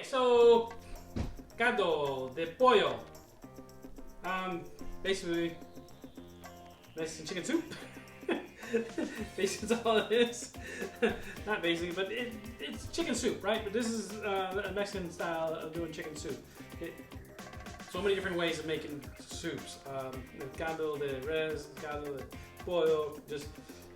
so Caldo De Pollo. Basically, Mexican chicken soup. Basically, that's all it is. Not basically, but it's chicken soup, right? But this is a Mexican style of doing chicken soup. So many different ways of making soups. Caldo de res, caldo de pollo, just,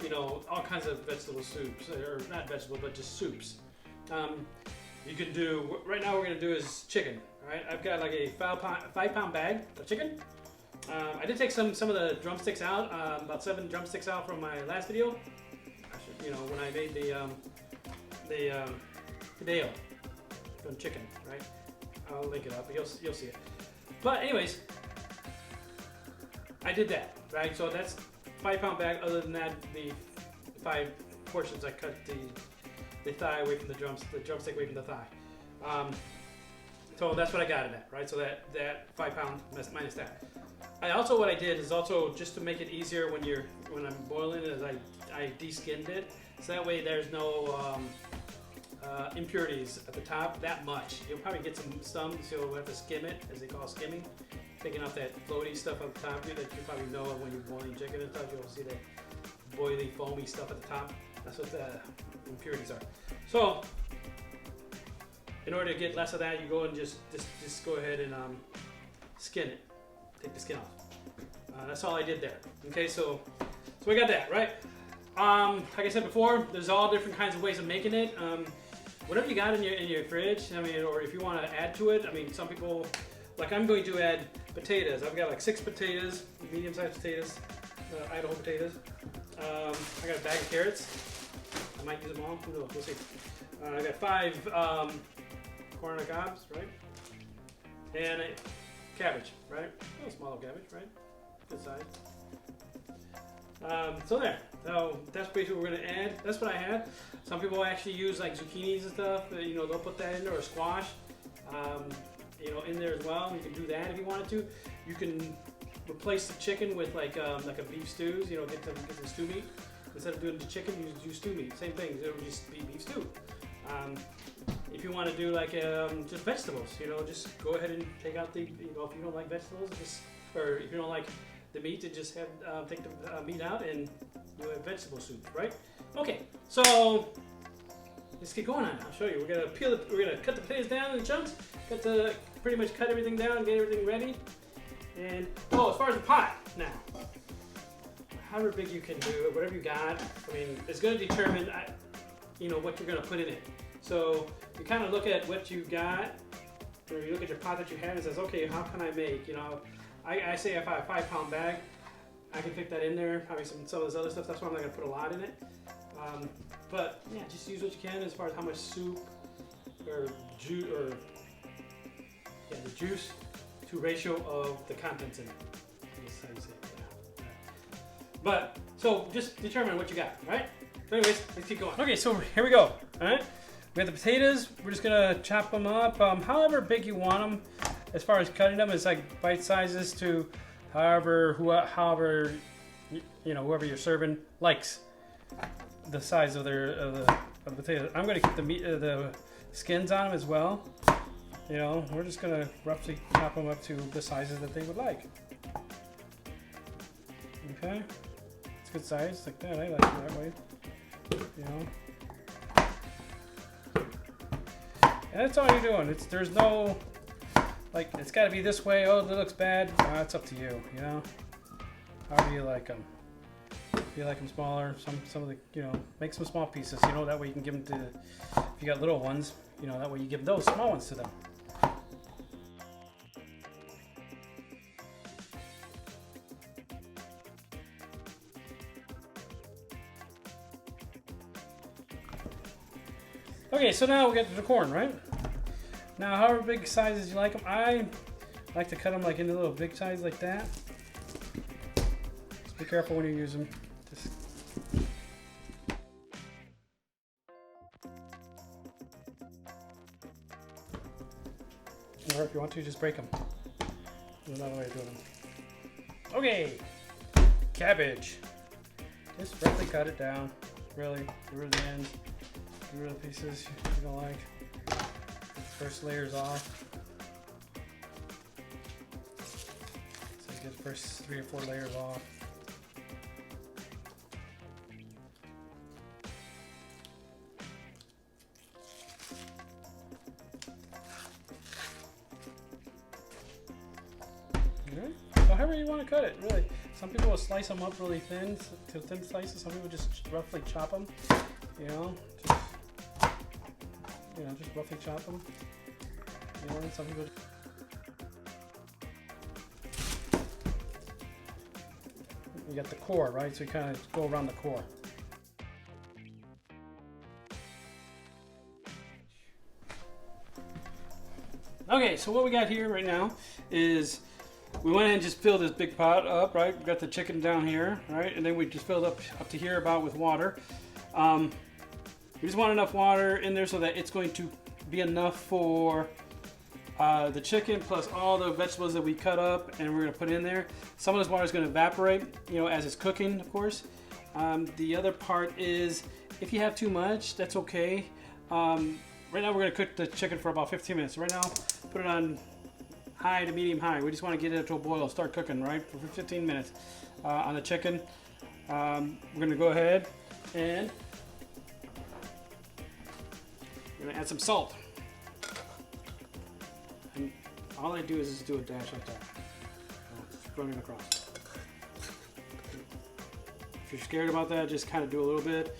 you know, all kinds of vegetable soups, or not vegetable, but just soups. You can do, right now what we're gonna do is chicken, all right? I've got like a 5-pound bag of chicken. I did take some of the drumsticks out, about 7 drumsticks out from my last video. You know, when I made the fideo from chicken, right? I'll link it up, but you'll see it. But anyways, I did that, right? So that's 5-pound bag. Other than that, the 5 portions, I cut the thigh away from the drumstick away from the thigh. So that's what I got in that, right? So that 5-pound minus that. What I did is also, just to make it easier when I'm boiling it, is I de-skinned it, so that way there's no impurities at the top that much. You'll probably get some, so you'll have to skim it, as they call skimming, taking off that floaty stuff at the top that you probably know when you're boiling chicken and stuff. You'll see that boiling, foamy stuff at the top. That's what the impurities are. So in order to get less of that, you go and just go ahead and skin it. Take the skin off. That's all I did there. Okay, so we got that, right? Like I said before, there's all different kinds of ways of making it. Whatever you got in your fridge, I mean, or if you want to add to it, I mean, some people, like I'm going to add potatoes. I've got like 6 potatoes, medium-sized potatoes, Idaho potatoes. I got a bag of carrots. I might use them all. Who knows? We'll see. I got 5 corn on the cobs, right? And cabbage, right? A little small cabbage, right? Good size. So there. So that's basically what we're gonna add. That's what I had. Some people actually use like zucchinis and stuff. You know, they'll put that in there, or squash. You know, in there as well. You can do that if you wanted to. You can replace the chicken with like a beef stews. You know, get the stew meat. Instead of doing the chicken, you do stew meat. Same thing. It would just be beef stew. If you want to do like just vegetables, you know, just go ahead and take out the, you know, if you don't like vegetables, or if you don't like the meat, then just have take the meat out and you have vegetable soup, right? Okay, so let's get going on. I'll show you. We're gonna cut the potatoes down in chunks. Pretty much cut everything down, get everything ready. And as far as the pot now, however big you can do it, whatever you got. I mean, it's going to determine, you know, what you're going to put in it. So you kind of look at what you got, or you look at your pot that you have and says, okay, how can I make, you know, I say if I have a 5-pound bag, I can fit that in there. Probably some of this other stuff, that's why I'm not going to put a lot in it. But yeah, just use what you can as far as how much soup or juice, the juice to ratio of the contents in it. That's how you say it. Yeah. But, so just determine what you got, right? So anyways, let's keep going. Okay, so here we go, all right? We have the potatoes. We're just gonna chop them up however big you want them. As far as cutting them, it's like bite sizes to however you know, whoever you're serving likes the size of the potatoes. I'm gonna keep the skins on them as well. You know, we're just gonna roughly chop them up to the sizes that they would like. Okay, it's a good size like that. I like it that way. You know. And that's all you're doing. There's no, like, it's got to be this way. Oh, it looks bad. It's up to you. You know, however you like them. If you like them smaller, some of the, you know, make some small pieces. You know, that way you can give them to. If you got little ones, you know, that way you give those small ones to them. Okay, so now we get to the corn, right? Now, however big sizes you like them, I like to cut them like into little big size like that. Just be careful when you use them. Or if you want to, just break them. There's another way of doing them. Okay, cabbage. Just roughly cut it down. Really, get rid of the ends. Get rid of the pieces you don't like. first layers off. So you get the first 3 or 4 layers off. Okay. So however you want to cut it, really. Some people will slice them up really thin, to thin slices. Some people just roughly chop them. You know, just roughly chop them. You know, some people. You got the core, right? So you kind of go around the core. Okay, so what we got here right now is we went ahead and just filled this big pot up, right? We got the chicken down here, right? And then we just filled up to here about with water. We just want enough water in there so that it's going to be enough for the chicken plus all the vegetables that we cut up and we're going to put in there. Some of this water is going to evaporate, you know, as it's cooking, of course. The other part is if you have too much, that's okay. Right now we're going to cook the chicken for about 15 minutes. Right now, put it on high to medium high. We just want to get it to a boil, start cooking, right, for 15 minutes on the chicken. We're going to go ahead and we're going to add some salt. And all I do is just do a dash like that. Just run it across. If you're scared about that, just kind of do a little bit.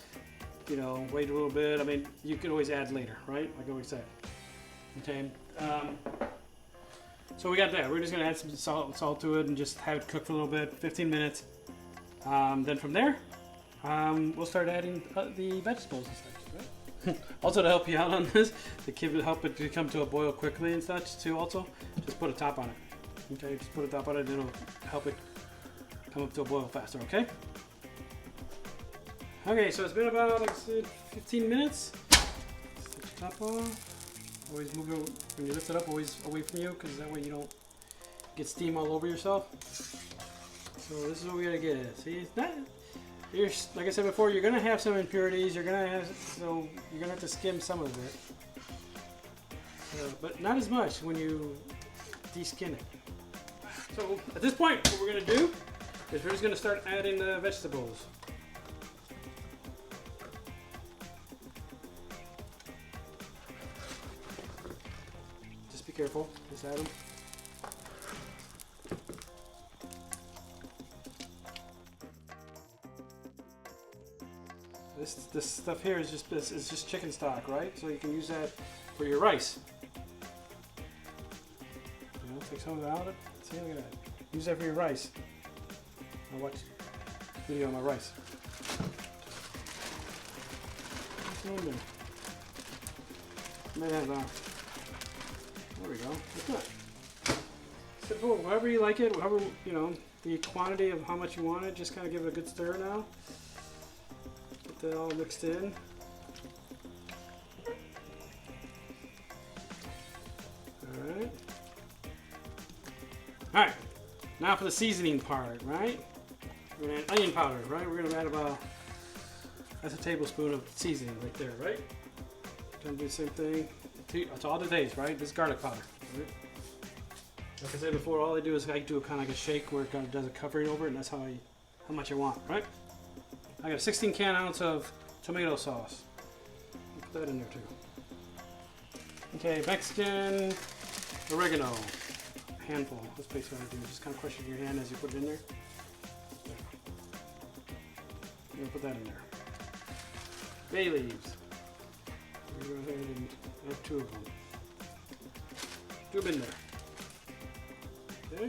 You know, wait a little bit. I mean, you can always add later, right? Like I always say. Okay. So we got that. We're just gonna add some salt to it and just have it cook for a little bit, 15 minutes. Then from there, we'll start adding the vegetables and stuff. Right? Also to help you out on this, to help it to come to a boil quickly and such too. Also, just put a top on it. Okay, just put a top on it. It'll help it come up to a boil faster. Okay. Okay, so it's been about, like I said, 15 minutes. Take the top off. Always move it, when you lift it up, always away from you, because that way you don't get steam all over yourself. So this is what we gotta get. See, it's not, like I said before, you're gonna have some impurities. You're gonna have to skim some of it, but not as much when you de-skin it. So at this point, what we're gonna do is we're just gonna start adding the vegetables. Be careful, just add them. This stuff here is just chicken stock, right? So you can use that for your rice. You know, take some of it out of it. See, look at that. Use that for your rice. I'll watch a video on my rice. May have there we go. That's good. Simple. However you like it, however, you know, the quantity of how much you want it, just kind of give it a good stir now. Get that all mixed in. Alright. Alright. Now for the seasoning part, right? We're going to add onion powder, right? We're going to add about, that's a tablespoon of seasoning right there, right? Gonna do the same thing. That's all it takes, right? This is garlic powder. Right? Like I said before, all I do is I do a kind of like a shake where it kind of does a covering over it, and that's how much I want, right? I got a 16 ounce of tomato sauce. Put that in there too. Okay, Mexican oregano, a handful. That's basically what I do. Just kind of crush it in your hand as you put it in there. You're gonna put that in there. Bay leaves. Go ahead and add 2 of them. 2 of them in there. Okay.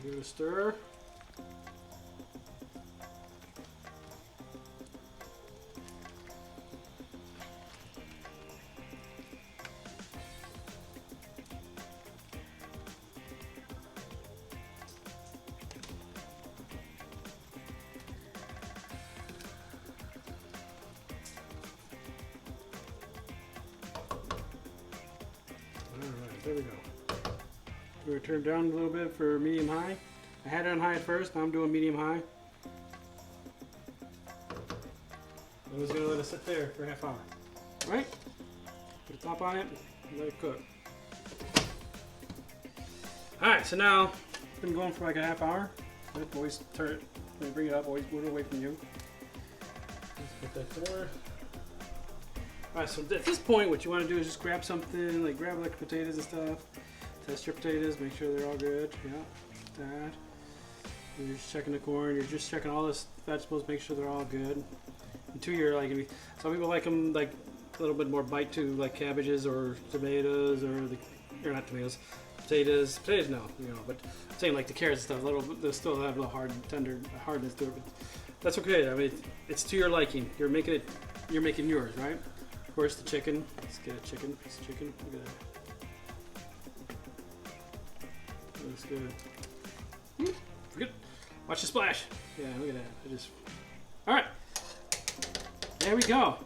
Give it a stir. There we go. We're going to turn it down a little bit for medium high. I had it on high at first, now I'm doing medium high. I'm just going to let it sit there for a half hour. Right? Put the top on it and let it cook. Alright, so now it's been going for like a half hour. Always turn it, when you bring it up, always move it away from you. Let's put that there. Alright, so at this point what you want to do is just grab something, like grab like potatoes and stuff. Test your potatoes, make sure they're all good. Yeah, that. You're just checking the corn, you're just checking all the vegetables, make sure they're all good. Until you're like, some people like them like a little bit more bite to like cabbages or tomatoes or not tomatoes, potatoes no, you know, but I'm saying like the carrots and stuff, they still have a little tender hardness to it, but that's okay. I mean, it's to your liking. You're making yours, right? Of course, the chicken. Let's get a piece of chicken. Look at that. Looks good. Forget. Watch the splash. Yeah, look at that. All right. There we go.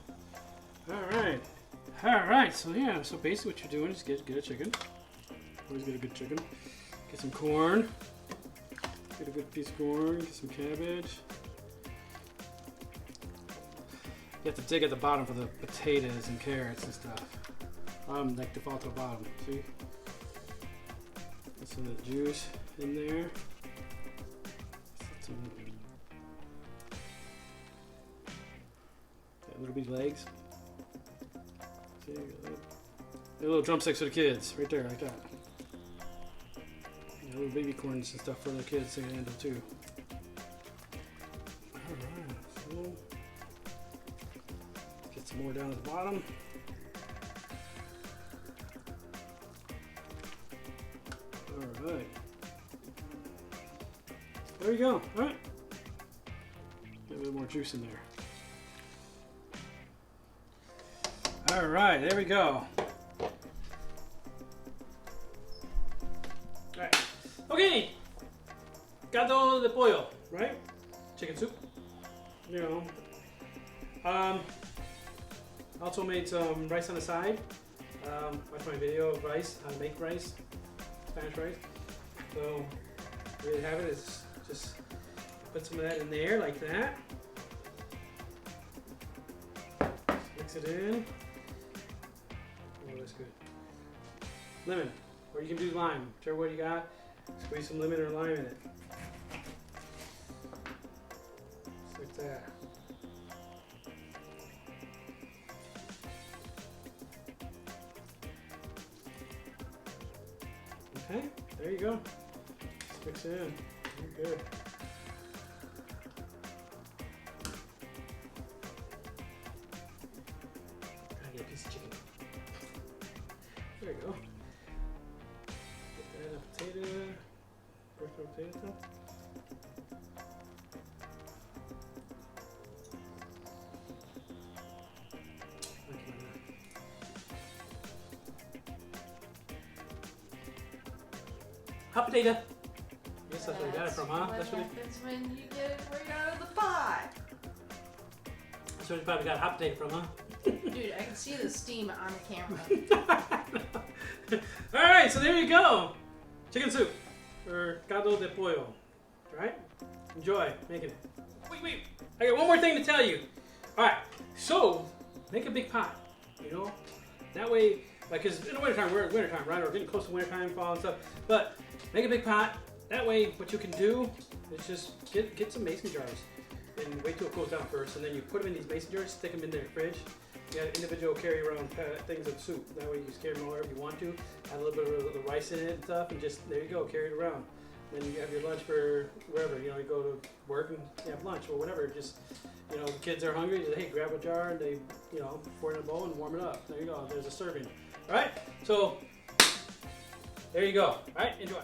All right. So yeah. So basically, what you're doing is get a chicken. Always get a good chicken. Get some corn. Get a good piece of corn. Get some cabbage. You have to dig at the bottom for the potatoes and carrots and stuff. Like to fall to the bottom. See? Get some of the juice in there. Got little bitty legs. See, little drumsticks for the kids, right there, like that. Little baby corns and stuff for the kids to handle too. Alright, so get some more down at the bottom. Alright. There you go. Alright. Get a little more juice in there. Alright, there we go. Alright. Okay. Caldo de Pollo, right? Chicken soup. You know. Also made some rice on the side. Watch my video of rice, how to make rice. Spanish rice. So there you have it. It's just put some of that in there like that. Mix it in. Oh, that's good. Lemon, or you can do lime, whichever one you got. Squeeze some lemon or lime in it. Just like that. Okay, there you go. Just mix it in. You're good. Gotta get a piece of chicken. There you go. Put that in a potato. First one potato. Hot potato. Yes, that's where you got it from, huh? That's what happens when you get it right out of the pot. That's where you probably got hot potato from, huh? Dude, I can see the steam on the camera. Alright, so there you go. Chicken soup. Or caldo de pollo. Alright? Enjoy making it. Wait. I got one more thing to tell you. Alright, so make a big pot. You know? That way, like, because in the wintertime, we're in wintertime, right? We're getting close to wintertime, fall and stuff. But make a big pot. That way, what you can do is just get some mason jars and wait till it cools down first. And then you put them in these mason jars, stick them in their fridge. You got an individual carry around things of soup. That way you just carry them wherever you want to. Add a little bit of the rice in it and stuff, and just, there you go, carry it around. Then you have your lunch for wherever, you know, you go to work and you have lunch or whatever. Just, you know, the kids are hungry, just, hey, grab a jar and they, you know, pour it in a bowl and warm it up. There you go, there's a serving. All right, so there you go. All right, enjoy.